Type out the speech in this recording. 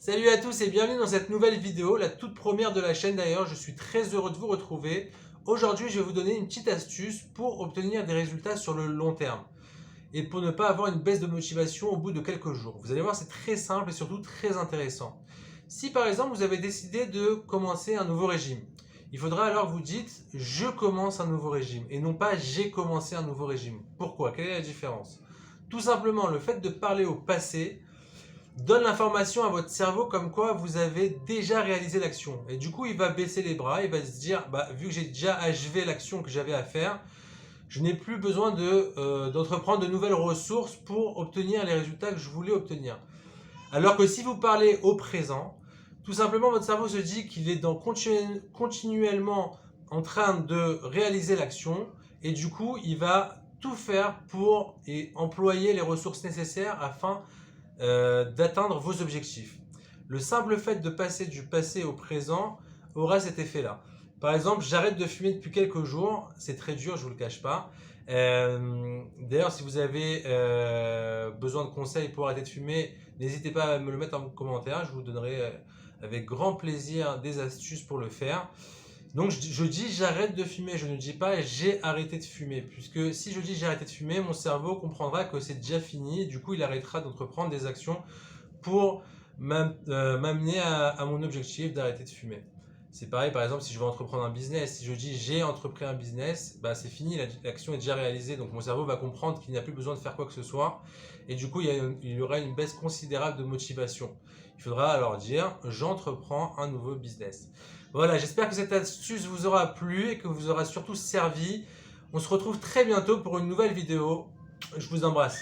Salut à tous et bienvenue dans cette nouvelle vidéo, la toute première de la chaîne d'ailleurs. Je suis très heureux de vous retrouver. Aujourd'hui, je vais vous donner une petite astuce pour obtenir des résultats sur le long terme et pour ne pas avoir une baisse de motivation au bout de quelques jours. Vous allez voir, c'est très simple et surtout très intéressant. Si par exemple, vous avez décidé de commencer un nouveau régime, il faudra alors que vous dites « je commence un nouveau régime » et non pas « j'ai commencé un nouveau régime ». Pourquoi? Quelle est la différence? Tout simplement, le fait de parler au passé donne l'information à votre cerveau comme quoi vous avez déjà réalisé l'action. Et du coup, il va baisser les bras, il va se dire, vu que j'ai déjà achevé l'action que j'avais à faire, je n'ai plus besoin d'entreprendre de nouvelles ressources pour obtenir les résultats que je voulais obtenir. Alors que si vous parlez au présent, tout simplement votre cerveau se dit qu'il est continuellement en train de réaliser l'action et du coup, il va tout faire pour employer les ressources nécessaires afin d'atteindre vos objectifs. Le simple fait de passer du passé au présent aura cet effet-là. Par exemple, j'arrête de fumer depuis quelques jours, c'est très dur, je ne vous le cache pas. D'ailleurs, si vous avez besoin de conseils pour arrêter de fumer, n'hésitez pas à me le mettre en commentaire, je vous donnerai avec grand plaisir des astuces pour le faire. Donc je dis j'arrête de fumer, je ne dis pas j'ai arrêté de fumer, puisque si je dis j'ai arrêté de fumer, mon cerveau comprendra que c'est déjà fini, et du coup il arrêtera d'entreprendre des actions pour m'amener à mon objectif d'arrêter de fumer. C'est pareil par exemple si je veux entreprendre un business, si je dis j'ai entrepris un business, c'est fini, l'action est déjà réalisée, donc mon cerveau va comprendre qu'il n'a plus besoin de faire quoi que ce soit, et du coup il y aura une baisse considérable de motivation. Il faudra alors dire j'entreprends un nouveau business. Voilà, j'espère que cette astuce vous aura plu et que vous aura surtout servi. On se retrouve très bientôt pour une nouvelle vidéo. Je vous embrasse.